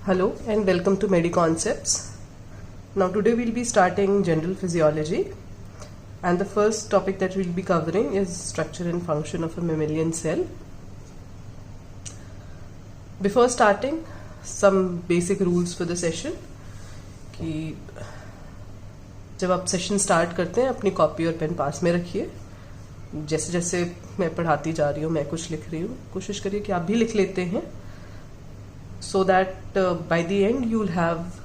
Hello and welcome to MediConcepts. Now today we'll be starting general physiology, and the first topic that we'll be covering is structure and function of a mammalian cell. Before starting, some basic rules for the session कि जब आप session start करते हैं अपनी copy और pen पास में रखिए. जैसे जैसे मैं पढ़ाती जा रही हूँ, मैं कुछ लिख रही हूँ, कोशिश करिए कि आप भी लिख लेते हैं, so that by the end you'll have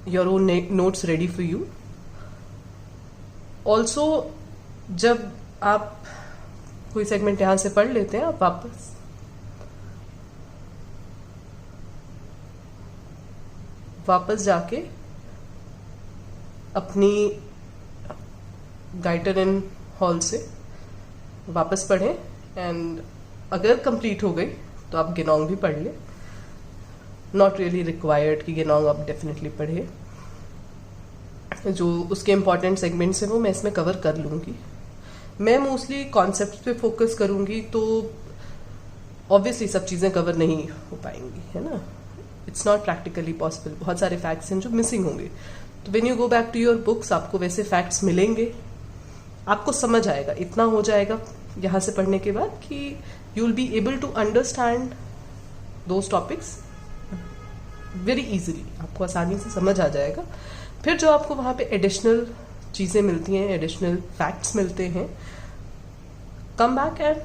your own notes ready for you. Also, जब आप कोई सेगमेंट यहाँ से पढ़ लेते हैं, आप वापस जाके अपनी गाइटर इन हॉल से वापस पढ़ें, एंड अगर कंप्लीट हो गई तो आप गेनोंग भी पढ़ ले. नॉट रियली रिक्वायर्ड कि गेनोंग आप डेफिनेटली पढ़े. जो उसके इम्पॉर्टेंट सेगमेंट्स हैं वो मैं इसमें कवर कर लूँगी. मैं मोस्टली कॉन्सेप्ट्स पे फोकस करूँगी, तो ऑब्वियसली सब चीज़ें कवर नहीं हो पाएंगी, है ना. It's not practically possible. बहुत सारे फैक्ट्स हैं जो मिसिंग होंगे. तो when you go back to your books, आपको वैसे फैक्ट्स मिलेंगे, आपको समझ आएगा, इतना हो जाएगा यहाँ से पढ़ने के बाद कि you will be able to understand those topics very easily. आपको आसानी से समझ आ जाएगा. फिर जो आपको वहाँ पे एडिशनल चीज़ें मिलती हैं, एडिशनल फैक्ट्स मिलते हैं, come back and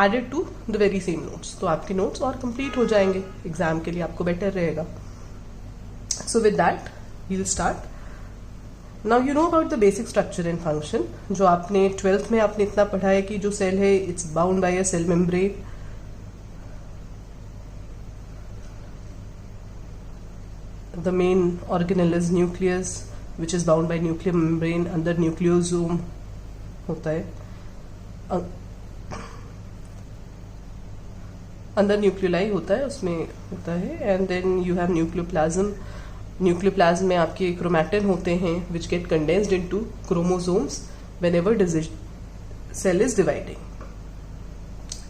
add it to the very same notes. तो आपके नोट्स और कंप्लीट हो जाएंगे. एग्जाम के लिए आपको बेटर रहेगा. So with that, we'll start. Now you know about the basic structure and function. जो आपने 12th में आपने इतना पढ़ा है कि जो सेल है, it's bound by a cell membrane. The main organelle is nucleus, which is bound by nuclear membrane. अंदर nucleosome होता है, अंदर न्यूक्लियोलाई होता है, उसमें होता है. And then you have nucleoplasm. Nucleoplasm में आपके क्रोमैटिन होते हैं which get condensed into chromosomes whenever cell is dividing.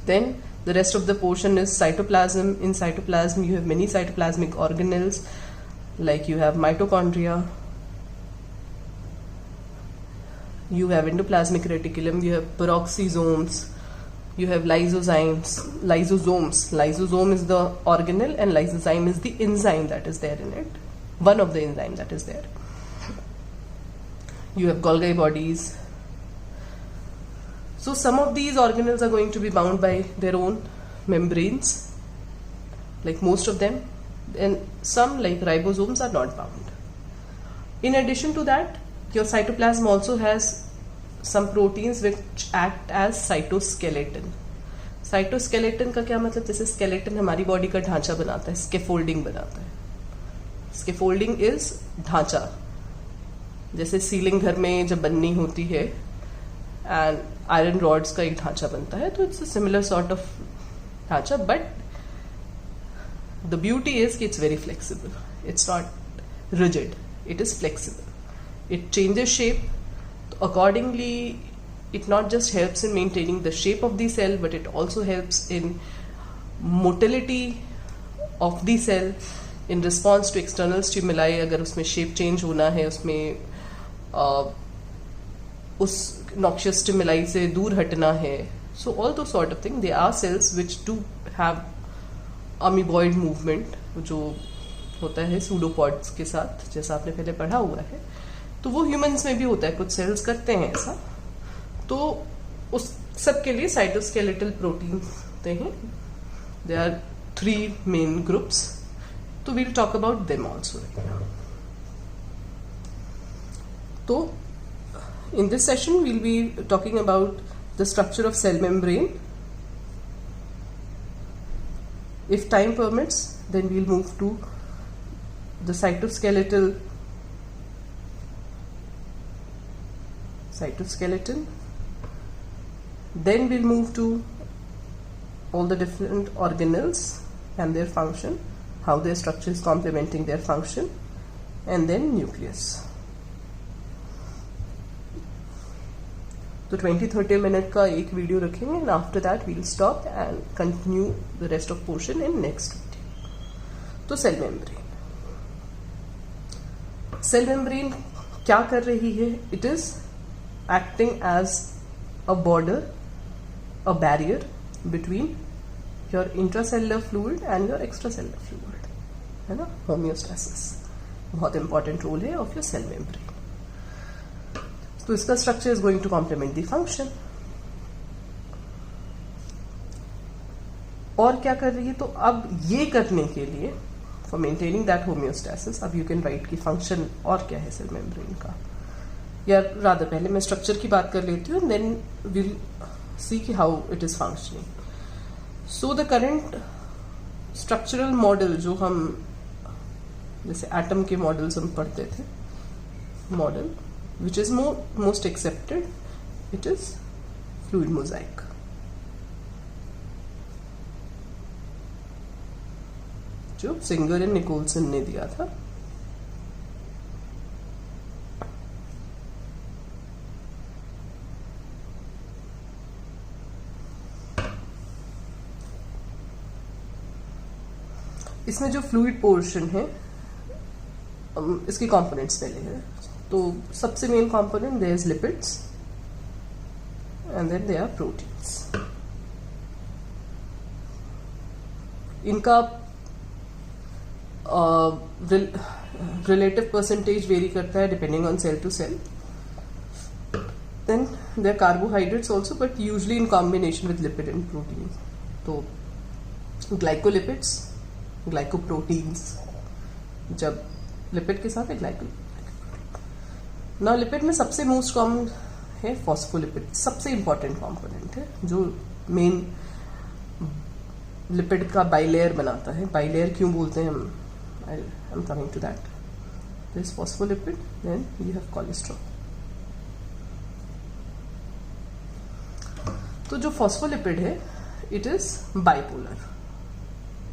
Then the rest of the portion is cytoplasm. In cytoplasm you have many cytoplasmic organelles, like you have mitochondria, you have endoplasmic reticulum, you have peroxisomes, you have lysozymes, lysosomes. Lysosome is the organelle and lysozyme is the enzyme that is there in it, one of the enzyme that is there. You have Golgi bodies. So some of these organelles are going to be bound by their own membranes, like most of them, and some like ribosomes are not bound. In addition to that, your cytoplasm also has some proteins which act as cytoskeleton. Cytoskeleton का क्या मतलब? जैसे skeleton हमारी body का ढांचा बनाता है, scaffolding बनाता है. Scaffolding is ढांचा. जैसे सीलिंग घर में जब बननी होती है एंड आयरन रॉड्स का एक ढांचा बनता है, तो it's a similar sort of ढांचा. बट the beauty is कि it's very flexible. It's not rigid. It is flexible. It changes shape. Accordingly, it not just helps in maintaining the shape of the cell, but it also helps in motility of the cell in response to external stimuli. अगर उसमें shape change होना है, उसमें उस noxious stimuli से दूर हटना है. So all those sort of things. There are cells which do have amoeboid movement जो होता है सूडोपॉड्स के साथ, जैसा आपने पहले पढ़ा हुआ है. तो वो ह्यूमंस में भी होता है, कुछ सेल्स करते हैं ऐसा. तो उस सब के लिए साइटोस्केलेटल प्रोटीन होते हैं. They are 3 main groups. तो we'll talk about them also. तो in this session we'll be talking about the structure of cell membrane. If time permits, then we'll move to the cytoskeleton. Then we'll move to all the different organelles and their function, how their structure is complementing their function, and then nucleus. तो 20-30 minute का एक video रखेंगे, and after that we'll stop and continue the rest of portion in next video. तो cell membrane, cell membrane क्या कर रही है? It is acting as a border, a barrier between your intracellular fluid and your extracellular fluid, है ना, homeostasis. बहुत important role है of your cell membrane. तो इसका structure is going to complement the function. और क्या कर रही है? तो अब ये करने के लिए, फॉर मेंटेनिंग दैट होम्योस्टेसिस, अब यू कैन राइट की फंक्शन और क्या है सेल मेम्ब्रेन का, या रादर पहले मैं स्ट्रक्चर की बात कर लेती हूँ, देन विल सी कि how it is functioning. So the current structural model जो हम, जैसे एटम के मॉडल्स हम पढ़ते थे, model which is most accepted, it is fluid Mosaic. जो सिंगर एंड निकोलसन ने दिया था। इसमें जो फ्लूइड पोर्शन है, इसके कंपोनेंट्स पहले है। तो सबसे main component there is lipids and then there are proteins. इनका रिलेटिव परसेंटेज वेरी करता है depending on cell to cell. Then there carbohydrates also, but usually in combination with lipid and protein. तो glycolipids, glycoproteins, जब lipid के साथ है glycolipid. ना lipid में सबसे मोस्ट कॉमन है फॉस्फोलिपिड, सबसे इंपॉर्टेंट कंपोनेंट है जो मेन लिपिड का बाइलेयर बनाता है। बाइलेयर क्यों बोलते हैं हम, I am coming to that. This phospholipid, then you have cholesterol. तो जो फॉस्फोलिपिड है इट इज बाइपोलर।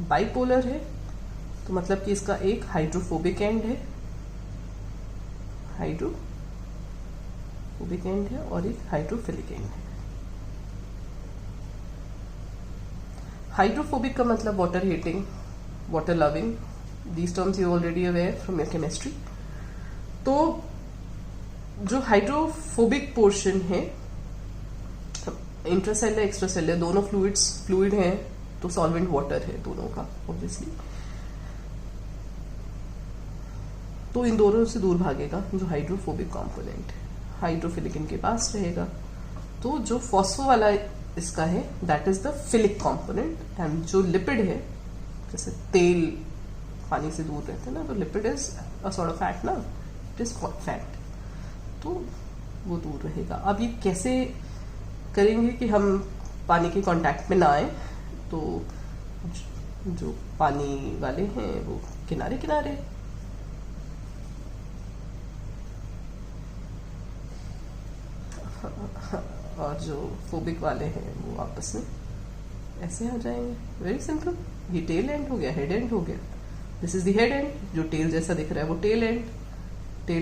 बाइपोलर है तो मतलब कि इसका एक हाइड्रोफोबिक एंड है, हाइड्रोफोबिक एंड है, और एक हाइड्रोफिलिक एंड है। हाइड्रोफोबिक का मतलब water hating, water loving, these terms you already aware from your chemistry. तो जो हाइड्रोफोबिक पोर्शन है, इंट्रासेलुलर एक्स्ट्रासेलुलर दोनों फ्लूइड हैं, तो सॉल्वेंट वाटर है दोनों का ऑब्वियसली। तो इन दोनों से दूर भागेगा जो हाइड्रोफोबिक कंपोनेंट है, हाइड्रोफिलिक इनके पास रहेगा। तो जो फॉस्फो वाला इसका है that is the philic component, and जो लिपिड है, जैसे तेल पानी से दूर रहते हैं ना, तो lipid is a sort of fat ना, इट इज फैट, तो वो दूर रहेगा। अब ये कैसे करेंगे कि हम पानी के कांटेक्ट में ना आए? तो जो पानी वाले हैं वो किनारे किनारे, और जो फोबिक वाले हैं वो आपस में ऐसे आ जाएंगे। Very simple. ये टेल एंड हो गया, हेड एंड हो गया। This is the head and, जो टेल जैसा दिख रहा है वो टेल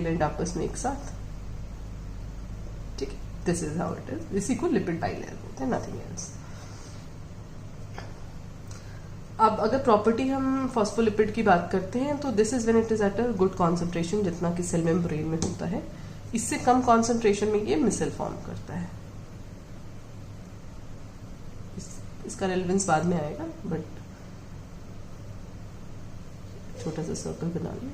एंड आपस में एक साथ, ठीक है। This is how it is. इसी को लिपिड बाइलेयर बोलते हैं, नथिंग एल्स। अब अगर प्रॉपर्टी हम फॉस्फोलिपिड की बात करते हैं तो this is when it is at a good concentration, जितना कि सेल मेम्ब्रेन में होता है। इससे कम कॉन्सेंट्रेशन में ये मिसल फॉर्म करता है। इसका रेलेवेंस बाद में आएगा, बट छोटा सा सर्कल बना लिया।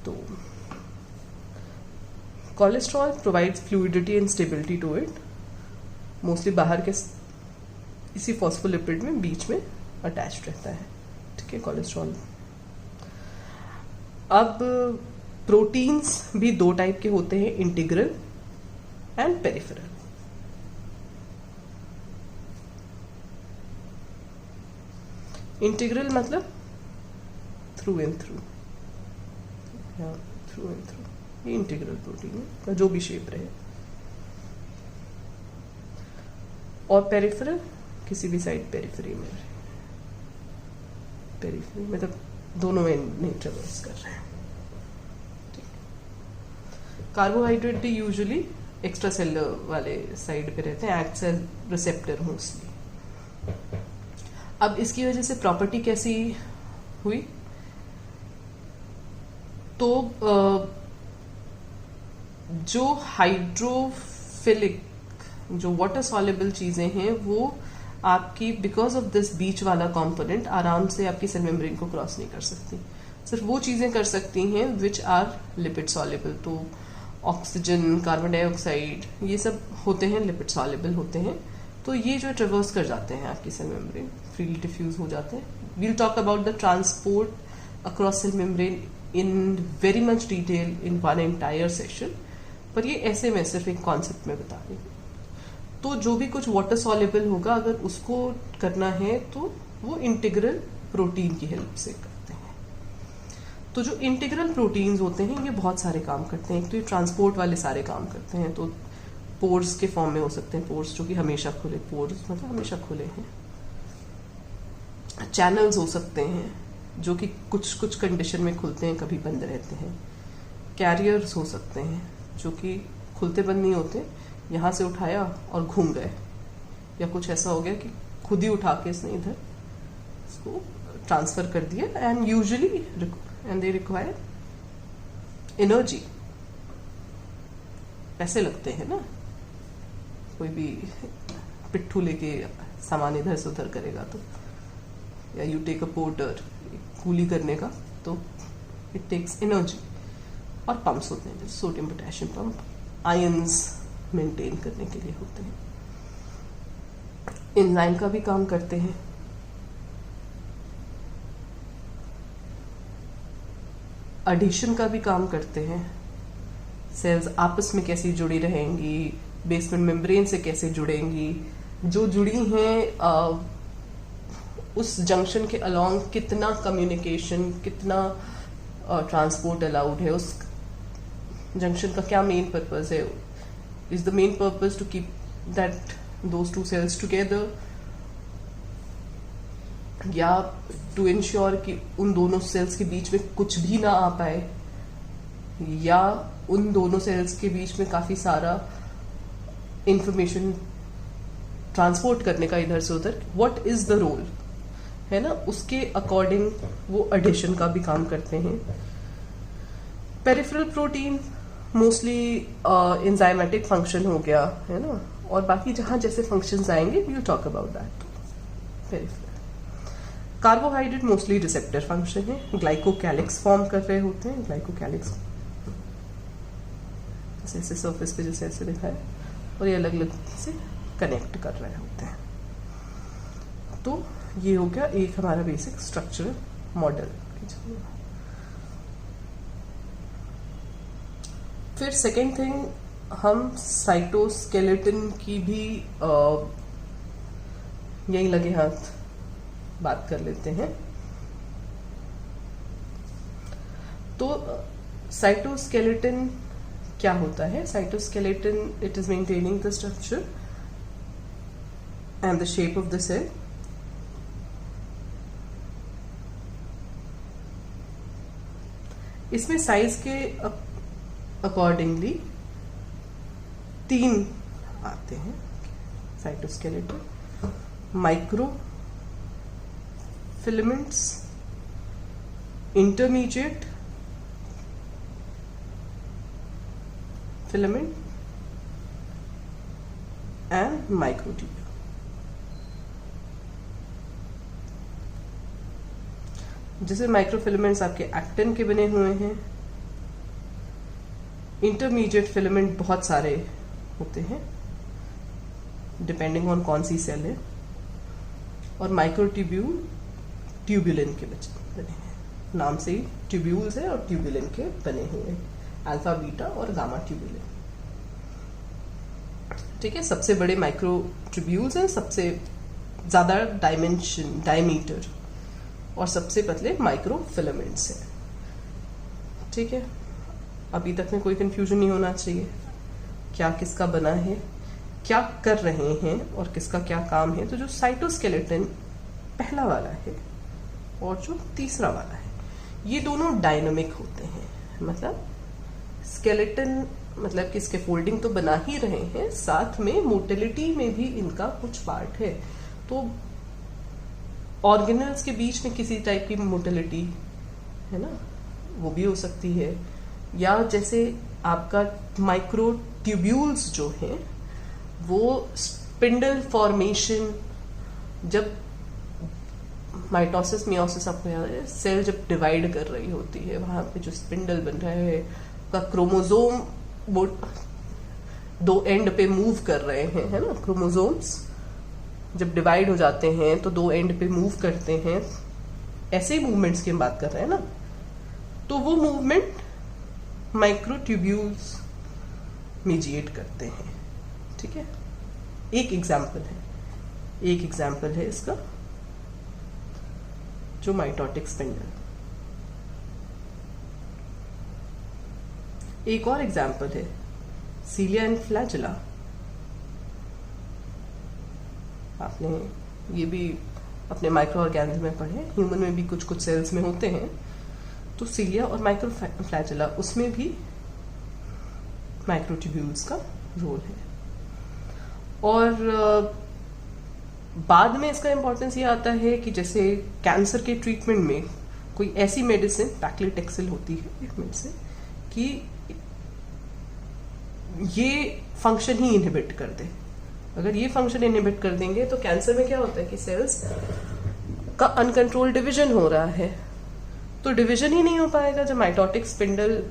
तो cholesterol provides fluidity and stability to it, mostly बाहर के इसी फॉस्फोलिपिड में बीच में अटैच्ड रहता है, ठीक है, कोलेस्ट्रॉल। अब प्रोटीन्स भी दो टाइप के होते हैं, इंटीग्रल एंड पेरिफेरल। इंटीग्रल मतलब through and through, through and through, ये इंटीग्रल प्रोटीन है, जो भी शेप रहे। और पेरिफेरल किसी भी साइड पेरिफेरी में रहे, पेरिफेरी मतलब दोनों में नहीं ट्रेवर्स कर रहे हैं। कार्बोहाइड्रेट भी यूजुअली एक्स्ट्रा सेलुलर वाले साइड पे रहते हैं, एक्ट्स एज रिसेप्टर मोस्टली, अब इसकी वजह से प्रॉपर्टी कैसी हुई, तो जो हाइड्रोफिलिक जो वाटर सॉल्युबल चीजें हैं वो आपकी बिकॉज ऑफ दिस बीच वाला कंपोनेंट आराम से आपकी सेल मेम्ब्रेन को क्रॉस नहीं कर सकती। सिर्फ वो चीजें कर सकती हैं विच आर लिपिड सॉल्युबल। तो ऑक्सीजन, कार्बन डाइऑक्साइड, ये सब होते हैं लिपिड सॉल्युबल होते हैं। तो ये जो ट्रेवर्स कर जाते हैं आपकी सेल मेम्ब्रेन, फ्रीली डिफ्यूज हो जाते हैं। We'll talk about the transport across cell membrane in very much detail in one entire session, पर ये ऐसे मैं सिर्फ एक कॉन्सेप्ट में बता रही हूँ। तो जो भी कुछ वाटर सॉल्युबल होगा अगर उसको करना है तो वो इंटीग्रल प्रोटीन की हेल्प से करते हैं। तो जो इंटीग्रल प्रोटीन्स होते हैं ये बहुत सारे काम करते हैं। एक तो ये ट्रांसपोर्ट वाले सारे काम करते हैं, तो पोर्स के फॉर्म में हो सकते हैं, पोर्स जो कि हमेशा खुले, पोर्स मतलब हमेशा खुले हैं। चैनल्स हो सकते हैं जो कि कुछ कुछ कंडीशन में खुलते हैं, कभी बंद रहते हैं। कैरियर्स हो सकते हैं जो कि खुलते बंद नहीं होते, यहाँ से उठाया और घूम गए, या कुछ ऐसा हो गया कि खुद ही उठा के इसने इधर इसको ट्रांसफर कर दिया। And usually and they require energy, पैसे लगते हैं ना। कोई भी पिट्ठू लेके सामान इधर से उधर करेगा तो, या यू टेक अ पोर्टर कूली करने का, तो इट टेक्स एनर्जी। और पंप्स होते हैं जैसे sodium potassium pump, ions maintain करने के लिए होते हैं। एंजाइम का भी काम करते हैं। एडिशन का भी काम करते हैं। सेल्स आपस में कैसे जुड़ी रहेंगी, बेसमेंट मेम्ब्रेन से कैसे जुड़ेंगी, जो जुड़ी हैं उस जंक्शन के अलोंग कितना कम्युनिकेशन, कितना ट्रांसपोर्ट अलाउड है, उस जंक्शन का क्या मेन पर्पस है। Is the main purpose to keep that those two cells together, या टू इंश्योर कि उन दोनों सेल्स के बीच में कुछ भी ना आ पाए, या उन दोनों सेल्स के बीच में काफी सारा इंफॉर्मेशन ट्रांसपोर्ट करने का इधर से उधर। व्हाट इज द रोल है ना, उसके अकॉर्डिंग वो एडिशन का भी काम करते हैं। Peripheral protein mostly enzymatic function हो गया है ना, और बाकी जहां जैसे फंक्शंस आएंगे we will talk about that. Peripheral carbohydrate mostly receptor function है, ग्लाइकोकैलिक्स फॉर्म कर रहे होते हैं। ग्लाइकोकैलिक्स ऐसे सरफेस पे जैसे ऐसे दिखा है, और ये अलग अलग से कनेक्ट कर रहे होते हैं। तो ये हो गया एक हमारा बेसिक स्ट्रक्चरल मॉडल। फिर सेकेंड थिंग, हम साइटोस्केलेटन की भी यही लगे हाथ बात कर लेते हैं। तो साइटोस्केलेटन क्या होता है? Cytoskeleton, it is maintaining the structure and the shape of the cell. इसमें साइज के अकॉर्डिंगली 3 आते हैं cytoskeleton: micro filaments, intermediate filament and microtubule. जैसे माइक्रोफिलामेंट्स आपके एक्टिन के बने हुए हैं, इंटरमीडिएट फिलामेंट बहुत सारे होते हैं डिपेंडिंग ऑन कौन सी सेल है, और माइक्रोट्यूब्यूल ट्यूबुलिन के बने हैं। नाम से ही ट्यूब्यूल्स है और ट्यूबुलिन के बने हुए हैं, अल्फा, बीटा और गामा ट्यूबुलिन। ठीक है, सबसे बड़े माइक्रोट्यूब्यूल्स हैं, सबसे ज्यादा डायमेंशन, डायमीटर, और सबसे पतले माइक्रोफिलामेंट्स हैं। ठीक है, अभी तक में कोई कंफ्यूजन नहीं होना चाहिए क्या किसका बना है, क्या कर रहे हैं और किसका क्या काम है। तो जो साइटोस्केलेटन पहला वाला है और जो तीसरा वाला है, ये दोनों डायनामिक होते हैं। मतलब स्केलेटन मतलब कि इसके फोल्डिंग तो बना ही रहे हैं, साथ में मोटिलिटी में भी इनका कुछ पार्ट है। तो ऑर्गेनल्स के बीच में किसी टाइप की मोटिलिटी है ना, वो भी हो सकती है। या जैसे आपका माइक्रो ट्यूब्यूल्स जो हैं वो स्पिंडल फॉर्मेशन, जब माइटोसिस मियोसिस आपको याद है, सेल जब डिवाइड कर रही होती है वहां पे जो स्पिंडल बन रहा है, का क्रोमोसोम वो दो एंड पे मूव कर रहे हैं, है ना। क्रोमोसोम्स जब डिवाइड हो जाते हैं तो दो एंड पे मूव करते हैं, ऐसे ही मूवमेंट्स की हम बात कर रहे हैं ना। तो वो मूवमेंट माइक्रोट्यूब्यूल्स मीडिएट करते हैं, ठीक है। एक एग्जाम्पल है इसका जो माइटोटिक स्पिंडल। एक और एग्जाम्पल है सीलिया एंड फ्लैजेला। आपने ये भी अपने माइक्रो ऑर्गेनिज्म में पढ़े, ह्यूमन में भी कुछ कुछ सेल्स में होते हैं। तो सीलिया और माइक्रो फ्लैजेला, उसमें भी माइक्रोट्यूब्यूल्स का रोल है। और बाद में इसका इंपॉर्टेंस ये आता है कि जैसे कैंसर के ट्रीटमेंट में कोई ऐसी मेडिसिन, पैक्लिटेक्सेल होती है एक मेडिसिन, कि ये फंक्शन ही इनहिबिट कर दे। अगर ये फंक्शन इनहिबिट कर देंगे तो कैंसर में क्या होता है कि सेल्स का अनकंट्रोल डिवीजन हो रहा है, तो डिवीजन ही नहीं हो पाएगा। जब माइटोटिक स्पिंडल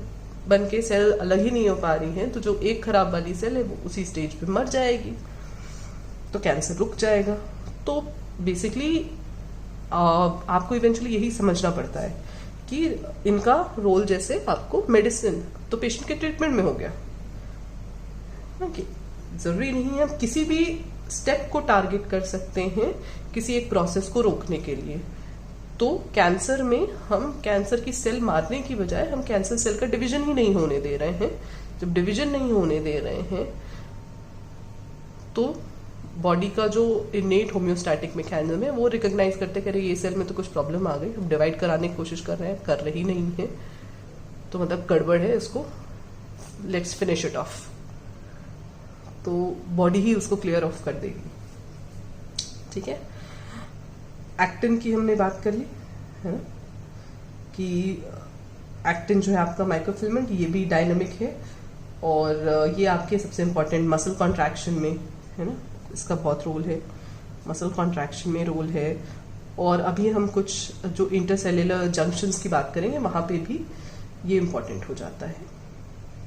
बन के सेल अलग ही नहीं हो पा रही है, तो जो एक खराब वाली सेल है वो उसी स्टेज पे मर जाएगी, तो कैंसर रुक जाएगा। तो बेसिकली आपको इवेंचुअली यही समझना पड़ता है कि इनका रोल जैसे आपको मेडिसिन तो पेशेंट के ट्रीटमेंट में हो गया, ओके। जरूरी नहीं है, हम किसी भी स्टेप को टारगेट कर सकते हैं किसी एक प्रोसेस को रोकने के लिए। तो कैंसर में हम कैंसर की सेल मारने की बजाय हम कैंसर सेल का डिवीजन ही नहीं होने दे रहे हैं। जब डिवीजन नहीं होने दे रहे हैं तो बॉडी का जो इनेट होम्योस्टैटिक मैकेनिज्म है वो रिकॉग्नाइज करते करे ये सेल में तो कुछ प्रॉब्लम आ गई, हम डिवाइड कराने की कोशिश कर रहे हैं, कर रही नहीं है, तो मतलब गड़बड़ है, इसको लेट्स फिनिश इट ऑफ। तो बॉडी ही उसको क्लियर ऑफ कर देगी, ठीक है। एक्टिन की हमने बात कर ली है ना, कि एक्टिन जो है आपका माइक्रोफिलामेंट, ये भी डायनामिक है और ये आपके सबसे इंपॉर्टेंट मसल कॉन्ट्रैक्शन में है ना, इसका बहुत रोल है, मसल कॉन्ट्रैक्शन में रोल है। और अभी हम कुछ जो इंटरसेल्युलर जंक्शंस की बात करेंगे वहां पे भी ये इंपॉर्टेंट हो जाता है।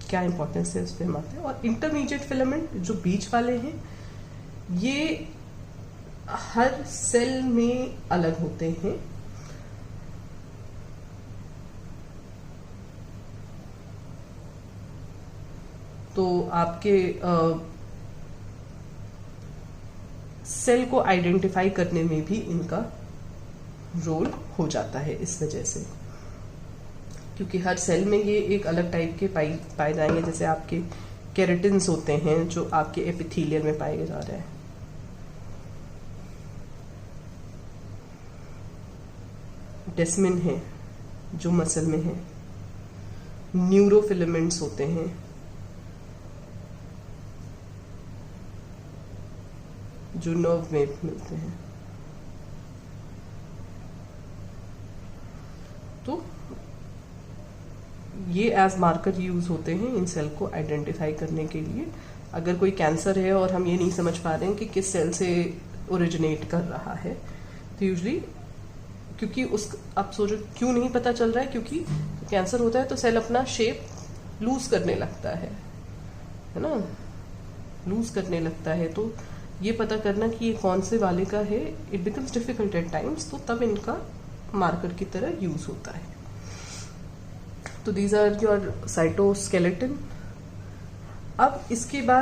क्या इंपॉर्टेंस है उस पर हम आते हैं। और इंटरमीडिएट फिलामेंट जो बीच वाले हैं ये हर सेल में अलग होते हैं। तो आपके सेल को आइडेंटिफाई करने में भी इनका रोल हो जाता है, इस वजह से, क्योंकि हर सेल में ये एक अलग टाइप के पाए जाएंगे। जैसे आपके केराटिन्स होते हैं जो आपके एपिथेलियल में पाए जा रहे हैं, डेस्मिन है जो मसल में है, न्यूरोफिलामेंट्स होते हैं, जो नर्व में मिलते हैं। तो ये एज मार्कर यूज होते हैं इन सेल को आइडेंटिफाई करने के लिए। अगर कोई कैंसर है और हम ये नहीं समझ पा रहे हैं कि किस सेल से ओरिजिनेट कर रहा है, तो यूजली क्योंकि उस आप सोचो क्यों नहीं पता चल रहा है, क्योंकि कैंसर होता है तो सेल अपना शेप लूज करने लगता है ना, लूज करने लगता है। तो ये पता करना कि ये कौन से वाले का है, it becomes difficult at times, तो तब इनका मार्कर की तरह यूज होता है। तो दीज आर योर साइटोस्केलेटन। अब इसके बाद